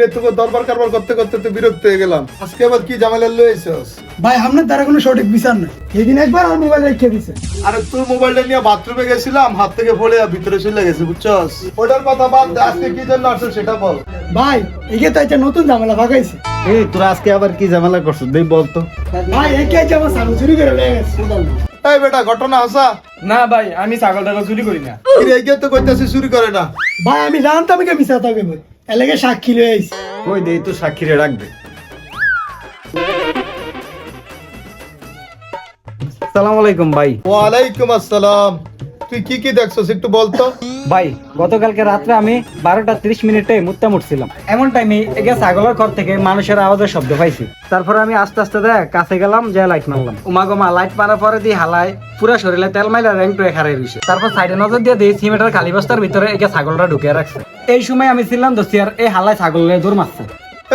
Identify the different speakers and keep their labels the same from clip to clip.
Speaker 1: কিরে তোকে দরবার কারবার করতে করতে তো বিরক্ত হয়ে গেলাম, আজকে আবার কি ঝামেলা লইছস?
Speaker 2: ভাই আপনার দ্বারা কোনো সঠিক বিচার নাই, এদিন একবার আমার মোবাইল রেখে দিছে।
Speaker 1: আরে তোর মোবাইলটা নিয়ে বাথরুমে গেছিলাম, হাত থেকে পড়ে ভিতরে চলে গেছে বুঝছস। ওটার কথা বাদ দে, আজকে কি জন্য আসছিস সেটা বল।
Speaker 2: ভাই একে তো একটা নতুন ঝামেলা ভাগাইছে।
Speaker 3: এই তোরা আজকে আবার কি ঝামেলা করছিস দেই বলতো।
Speaker 2: ভাই একে আজ আমার ছাগল চুরি করে নিয়ে গেছে।
Speaker 1: এই বেটা ঘটনা হাসা।
Speaker 4: না ভাই আমি ছাগল টাগল চুরি করি না।
Speaker 1: কিরে এই তো কইতাছিস চুরি করে না?
Speaker 2: ভাই আমি জানতাম কে মিছা থাকবে ভাই, এলাকে সাক্ষী লয়ে আইছি।
Speaker 3: কই দেই তো সাক্ষীরে রাখবে। আসসালামু আলাইকুম ভাই।
Speaker 1: ওয়ালাইকুম আসসালাম। তুই কি কি দেখছস একটু বলতো।
Speaker 5: ভাই গতকালকে রাত্রে আমি 12:30 মুত্তা মুটছিলাম, এমন টাইমে এগে ছাগলের ঘর থেকে মানুষের আওয়াজের শব্দ পাইছি। তারপরে আমি আস্তে আস্তে কাছে গেলাম, যে লাইট মারলাম। উমাগমা লাইট মারার পরে দিয়ে হালায় পুরা শরীরে তেল মাইলা র্যাঙ্ক টুয়ে খারাই রয়েছে। তারপর সাইডে নজর দিয়ে দিই সিমেন্টের খালি বস্তার ভিতরে এগে ছাগলটা ঢুকিয়ে রাখছে। এই সময় আমি ছিলাম দোস্তিয়ার, এই হালায় ছাগলের দৌড় মারছে।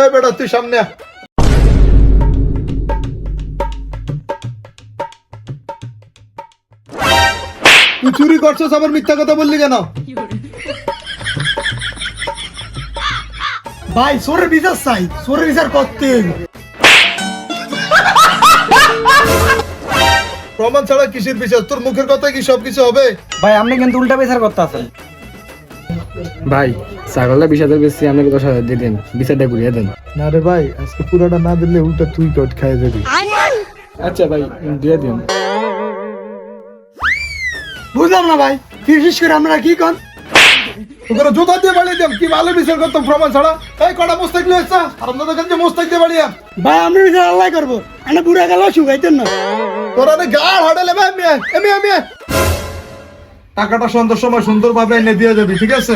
Speaker 1: এই বেটা তুই সামনে আয়। তুই চুরি করছস আবার মিথ্যা কথা বললি কেন?
Speaker 2: ভাই সোরের বিচার চাই, সোরের বিচার করতে।
Speaker 1: প্রমাণ ছাড়া কিসের বিচার? তোর মুখের কথা কি সবকিছু হবে?
Speaker 5: ভাই আপনি কিন্তু উল্টা বিচার করতে আছেন।
Speaker 4: ভাই ছাগলটা 20,000 বেশি আপনাকে 10,000 দিয়ে দেন, বিচারটা ঘুরিয়ে দেন।
Speaker 1: না রে ভাই, আজকে পুরোটা না দিলে উল্টা তুই কট খাইয়ে যাবি।
Speaker 4: আচ্ছা ভাই দিয়ে দিন।
Speaker 2: বুঝলাম না ভাই, বিশেষ করে আমরা কি কন?
Speaker 1: তোকে জুতা দিয়ে বাড়িয়ে দিম, কি ভালো বিচার করতাম প্রমাণ ছাড়া। এই কটা মোস্তাক লইছা আর আমাদের কাছে মোস্তাক দিয়ে বাড়িয়া।
Speaker 2: ভাই আমরা বিচার আল্লাহ করবো, আমরা বুড়া গেল শুকাইতেন না।
Speaker 1: তোরা নে গাড় হাডালে ভাই আমি টাকাটা সন্ধ্যার সময় সুন্দরভাবে এনে দিয়ে যাবি, ঠিক আছে?